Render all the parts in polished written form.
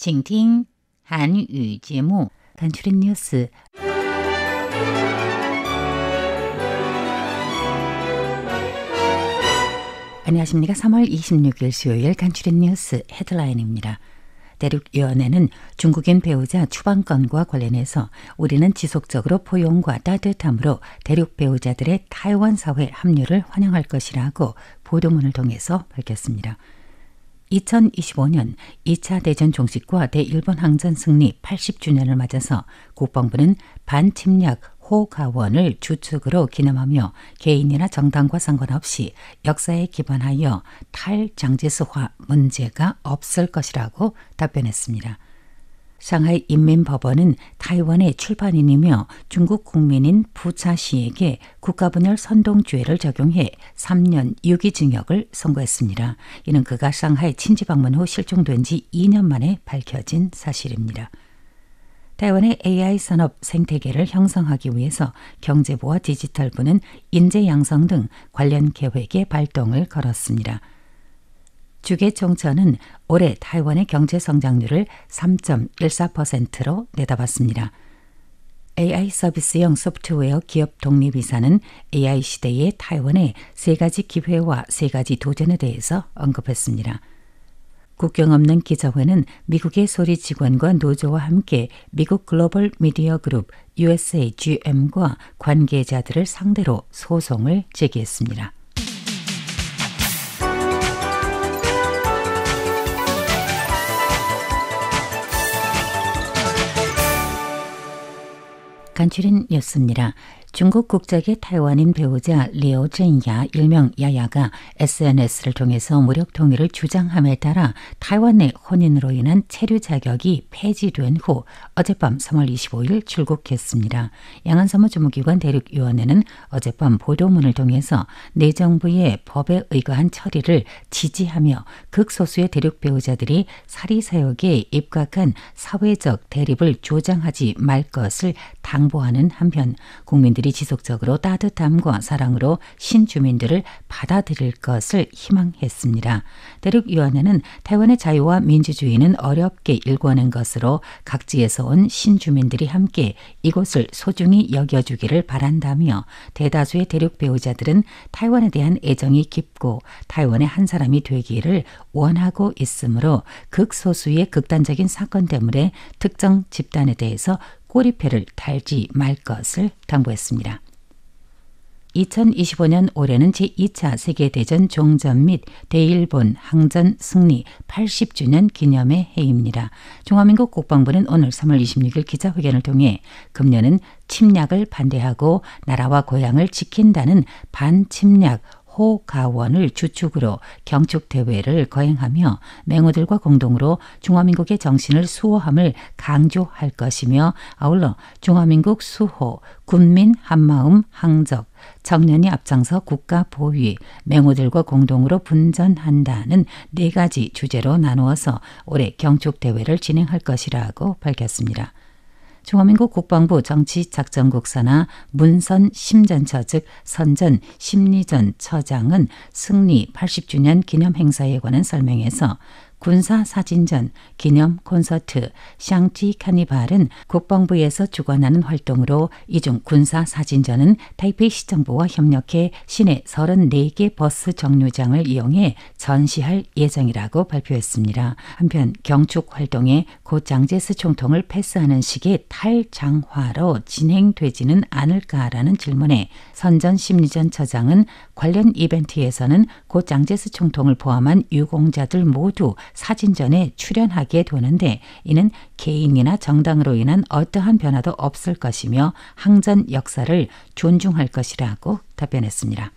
请听韩语节目 간추린 뉴스. 안녕하십니까. 3월 26일 수요일 간추린 뉴스 헤드라인입니다. 대륙위원회는 중국인 배우자 추방 건과 관련해서 우리는 지속적으로 포용과 따뜻함으로 대륙 배우자들의 타이완 사회 합류를 환영할 것이라고 보도문을 통해서 밝혔습니다. 2025년 2차 대전 종식과 대일본 항전 승리 80주년을 맞아서 국방부는 반침략 호가원을 주축으로 기념하며 개인이나 정당과 상관없이 역사에 기반하여 탈장제스화 문제가 없을 것이라고 답변했습니다. 상하이 인민법원은 타이완의 출판인이며 중국 국민인 부차씨에게 국가분열 선동죄를 적용해 3년 유기징역을 선고했습니다. 이는 그가 상하이 친지 방문 후 실종된 지 2년 만에 밝혀진 사실입니다. 타이완의 AI 산업 생태계를 형성하기 위해서 경제부와 디지털부는 인재 양성 등 관련 계획에 발동을 걸었습니다. 주계총처는 올해 타이완의 경제 성장률을 3.14%로 내다봤습니다. AI 서비스형 소프트웨어 기업 독립이사는 AI 시대의 타이완의 3가지 기회와 3가지 도전에 대해서 언급했습니다. 국경 없는 기자회는 미국의 소리 직원과 노조와 함께 미국 글로벌 미디어 그룹 USAGM과 관계자들을 상대로 소송을 제기했습니다. 간추린 뉴스입니다. 중국 국적의 타이완인 배우자 리오 젠야 일명 야야가 SNS를 통해서 무력 통일을 주장함에 따라 타이완 내 혼인으로 인한 체류 자격이 폐지된 후 어젯밤 3월 25일 출국했습니다. 양안사무주무기관 대륙위원회는 어젯밤 보도문을 통해서 내정부의 법에 의거한 처리를 지지하며 극소수의 대륙 배우자들이 사리사욕에 입각한 사회적 대립을 조장하지 말 것을 당부하는 한편 국민들이 지속적으로 따뜻함과 사랑으로 신주민들을 받아들일 것을 희망했습니다. 대륙위원회는 타이완의 자유와 민주주의는 어렵게 일궈낸 것으로 각지에서 온 신주민들이 함께 이곳을 소중히 여겨주기를 바란다며 대다수의 대륙 배우자들은 타이완에 대한 애정이 깊고 타이완의 한 사람이 되기를 원하고 있으므로 극소수의 극단적인 사건 때문에 특정 집단에 대해서 꼬리표를 달지 말 것을 당부했습니다. 2025년 올해는 제2차 세계대전 종전 및 대일본 항전 승리 80주년 기념의 해입니다. 중화민국 국방부는 오늘 3월 26일 기자회견을 통해 금년은 침략을 반대하고 나라와 고향을 지킨다는 반침략 호가원을 주축으로 경축대회를 거행하며 맹호들과 공동으로 중화민국의 정신을 수호함을 강조할 것이며 아울러 중화민국 수호, 군민 한마음 항적, 청년이 앞장서 국가 보위, 맹호들과 공동으로 분전한다는 4가지 주제로 나누어서 올해 경축대회를 진행할 것이라고 밝혔습니다. 중화민국 국방부 정치작전국 산하 문선 심전처 즉 선전 심리전 처장은 승리 80주년 기념 행사에 관한 설명에서 군사사진전, 기념 콘서트, 샹지 카니발은 국방부에서 주관하는 활동으로 이중 군사사진전은 타이페이 시정부와 협력해 시내 34개 버스 정류장을 이용해 전시할 예정이라고 발표했습니다. 한편 경축 활동에 고 장제스 총통을 패스하는 식의 탈장화로 진행되지는 않을까라는 질문에 선전 심리전 처장은 관련 이벤트에서는 고 장제스 총통을 포함한 유공자들 모두 사진전에 출연하게 되는데 이는 개인이나 정당으로 인한 어떠한 변화도 없을 것이며 항전 역사를 존중할 것이라고 답변했습니다.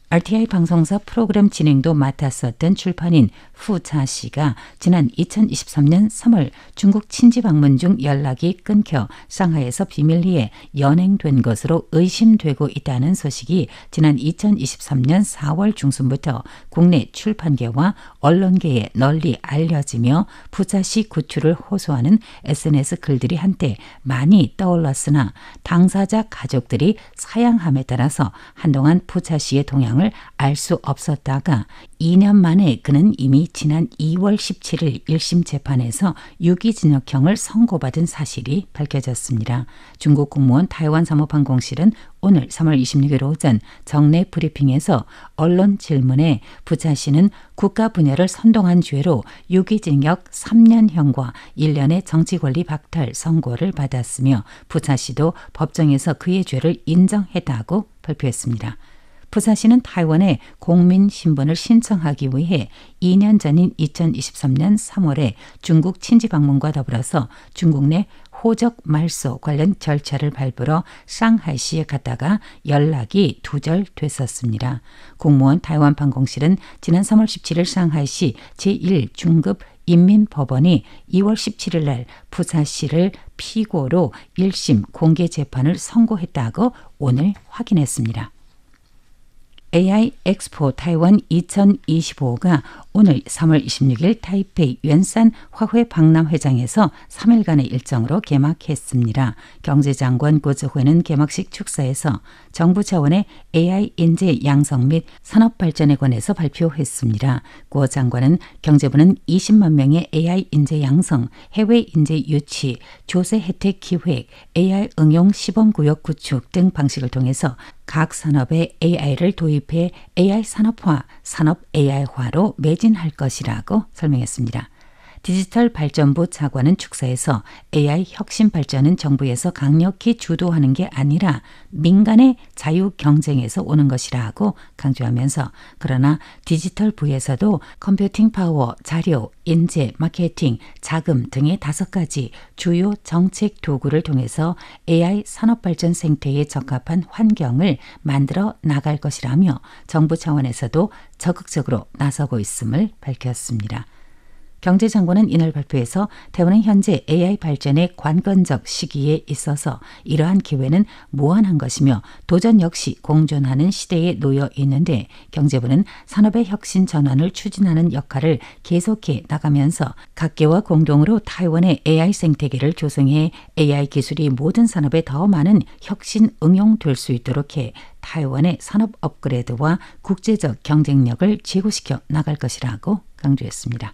RTI 방송사 프로그램 진행도 맡았었던 출판인 후차 씨가 지난 2023년 3월 중국 친지 방문 중 연락이 끊겨 상하이에서 비밀리에 연행된 것으로 의심되고 있다는 소식이 지난 2023년 4월 중순부터 국내 출판계와 언론계에 널리 알려지며 후차 씨 구출을 호소하는 SNS 글들이 한때 많이 떠올랐으나 당사자 가족들이 사양함에 따라서 한동안 후차 씨의 동향을 진영형을 알 수 없었다가 2년 만에 그는 이미 지난 2월 17일 1심 재판에서 유기징역형을 선고받은 사실이 밝혀졌습니다. 중국 국무원 타이완 사무방공실은 오늘 3월 26일 오전 정례 브리핑에서 언론 질문에 부차씨는 국가 분열을 선동한 죄로 유기징역 3년형과 1년의 정치권리 박탈 선고를 받았으며 부차씨도 법정에서 그의 죄를 인정했다고 발표했습니다. 부차씨는 타이완에 공민 신분을 신청하기 위해 2년 전인 2023년 3월에 중국 친지 방문과 더불어서 중국 내 호적 말소 관련 절차를 밟으러 상하이시에 갔다가 연락이 두절됐었습니다. 국무원 타이완 방공실은 지난 3월 17일 상하이시 제1중급 인민법원이 2월 17일 날 부차씨를 피고로 1심 공개 재판을 선고했다고 오늘 확인했습니다. AI 엑스포 타이완 2025가 오늘 3월 26일 타이페이 연산 화훼 박람회장에서 3일간의 일정으로 개막했습니다. 경제장관 고즈회는 개막식 축사에서 정부 차원의 AI 인재 양성 및 산업발전에 관해서 발표했습니다. 고 장관은 경제부는 20만 명의 AI 인재 양성, 해외 인재 유치, 조세 혜택 기획, AI 응용 시범구역 구축 등 방식을 통해서 각 산업에 AI를 도입해 AI 산업화, 산업 AI화로 매진할 것이라고 설명했습니다. 디지털 발전부 차관은 축사에서 AI 혁신 발전은 정부에서 강력히 주도하는 게 아니라 민간의 자유 경쟁에서 오는 것이라고 강조하면서 그러나 디지털 부에서도 컴퓨팅 파워, 자료, 인재, 마케팅, 자금 등의 5가지 주요 정책 도구를 통해서 AI 산업 발전 생태에 적합한 환경을 만들어 나갈 것이라며 정부 차원에서도 적극적으로 나서고 있음을 밝혔습니다. 경제장관은 이날 발표에서台湾은 현재 AI 발전의 관건적 시기에 있어서 이러한 기회는 무한한 것이며 도전 역시 공존하는 시대에 놓여 있는데 경제부는 산업의 혁신 전환을 추진하는 역할을 계속해 나가면서 각계와 공동으로 타이완의 AI 생태계를 조성해 AI 기술이 모든 산업에 더 많은 혁신 응용될 수 있도록 해 타이완의 산업 업그레이드와 국제적 경쟁력을 제고시켜 나갈 것이라고 강조했습니다.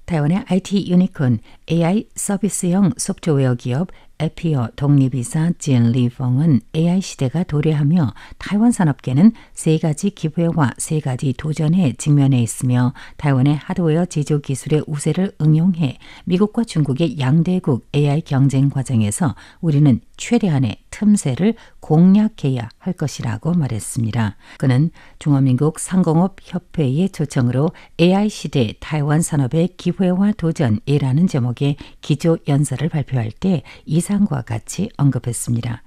타이완의 IT 유니콘 AI 서비스형 소프트웨어 기업 에피어 독립이사 진리펑은 AI 시대가 도래하며 타이완 산업계는 3가지 기회와 3가지 도전에 직면해 있으며 타이완의 하드웨어 제조 기술의 우세를 응용해 미국과 중국의 양대국 AI 경쟁 과정에서 우리는 최대한의 틈새를 공략해야 할 것이라고 말했습니다. 그는 중화민국 상공업협회의 초청으로 AI 시대 타이완 산업의 기회와 도전이라는 제목의 기조연설을 발표할 때 이상과 같이 언급했습니다.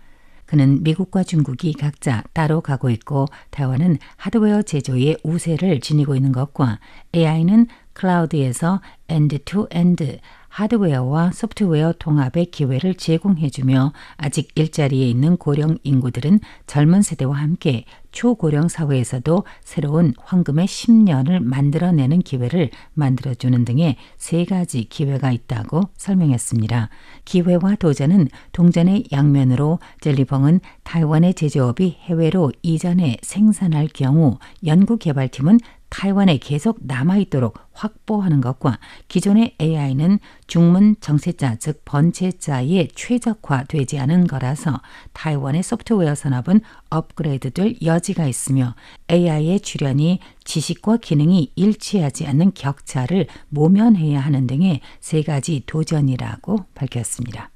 그는 미국과 중국이 각자 따로 가고 있고 타이완은 하드웨어 제조의 우세를 지니고 있는 것과 AI는 클라우드에서 엔드-투-엔드 하드웨어와 소프트웨어 통합의 기회를 제공해주며 아직 일자리에 있는 고령 인구들은 젊은 세대와 함께 초고령 사회에서도 새로운 황금의 10년을 만들어내는 기회를 만들어주는 등의 3가지 기회가 있다고 설명했습니다. 기회와 도전은 동전의 양면으로 젤리펑은 타이완의 제조업이 해외로 이전해 생산할 경우 연구개발팀은 타이완에 계속 남아있도록 확보하는 것과 기존의 AI는 중문 정세자 즉 번체자에 최적화되지 않은 거라서 타이완의 소프트웨어 산업은 업그레이드될 여지가 있으며 AI의 출현이 지식과 기능이 일치하지 않는 격차를 모면해야 하는 등의 3가지 도전이라고 밝혔습니다.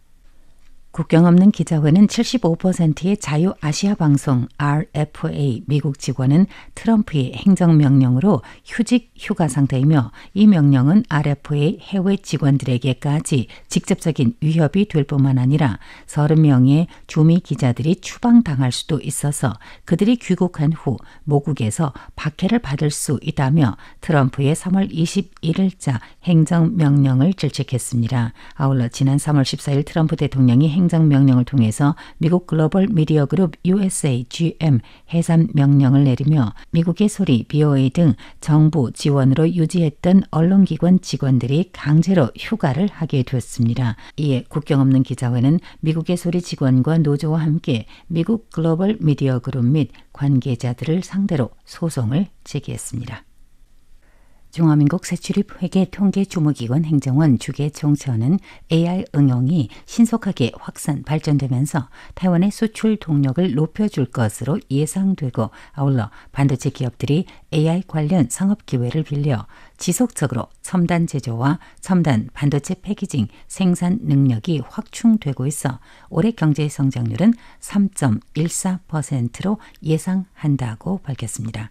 국경 없는 기자회는 75%의 자유아시아 방송 RFA 미국 직원은 트럼프의 행정명령으로 휴직 휴가 상태이며 이 명령은 RFA 해외 직원들에게까지 직접적인 위협이 될 뿐만 아니라 30명의 주미 기자들이 추방당할 수도 있어서 그들이 귀국한 후 모국에서 박해를 받을 수 있다며 트럼프의 3월 21일자 행정명령을 질책했습니다. 아울러 지난 3월 14일 트럼프 대통령이 상장 명령을 통해서 미국 글로벌 미디어 그룹 USAGM 해산 명령을 내리며 미국의 소리, BOA 등 정부 지원으로 유지했던 언론기관 직원들이 강제로 휴가를 하게 되었습니다. 이에 국경 없는 기자회는 미국의 소리 직원과 노조와 함께 미국 글로벌 미디어 그룹 및 관계자들을 상대로 소송을 제기했습니다. 중화민국 새출입회계 통계주무기관 행정원 주계총처는 AI 응용이 신속하게 확산 발전되면서台湾의 수출 동력을 높여줄 것으로 예상되고 아울러 반도체 기업들이 AI 관련 상업 기회를 빌려 지속적으로 첨단 제조와 첨단 반도체 패키징 생산 능력이 확충되고 있어 올해 경제 성장률은 3.14%로 예상한다고 밝혔습니다.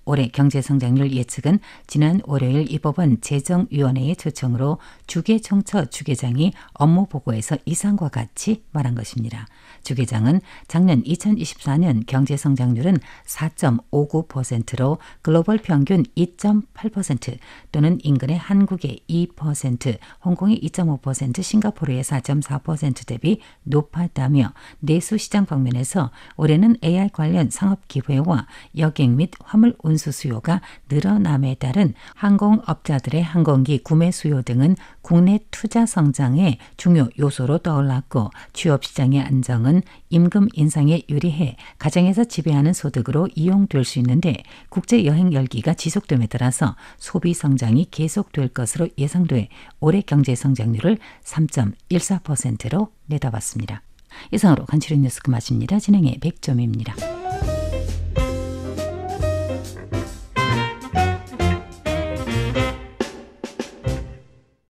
올해 경제성장률 예측은 지난 월요일 이 법원 재정위원회의 초청으로 주계총처 주계장이 업무 보고에서 이상과 같이 말한 것입니다. 주계장은 작년 2024년 경제성장률은 4.59%로 글로벌 평균 2.8% 또는 인근의 한국의 2%, 홍콩의 2.5%, 싱가포르의 4.4% 대비 높았다며 내수 시장 방면에서 올해는 AI 관련 상업 기회와 여객 및 화물 운수 수요가 늘어남에 따른 항공업자들의 항공기 구매 수요 등은 국내 투자 성장의 중요 요소로 떠올랐고 취업시장의 안정은 임금 인상에 유리해 가정에서 지배하는 소득으로 이용될 수 있는데 국제여행 열기가 지속됨에 따라서 소비 성장이 계속될 것으로 예상돼 올해 경제 성장률을 3.14%로 내다봤습니다. 이상으로 간추린 뉴스 마칩니다. 진행의 백점입니다.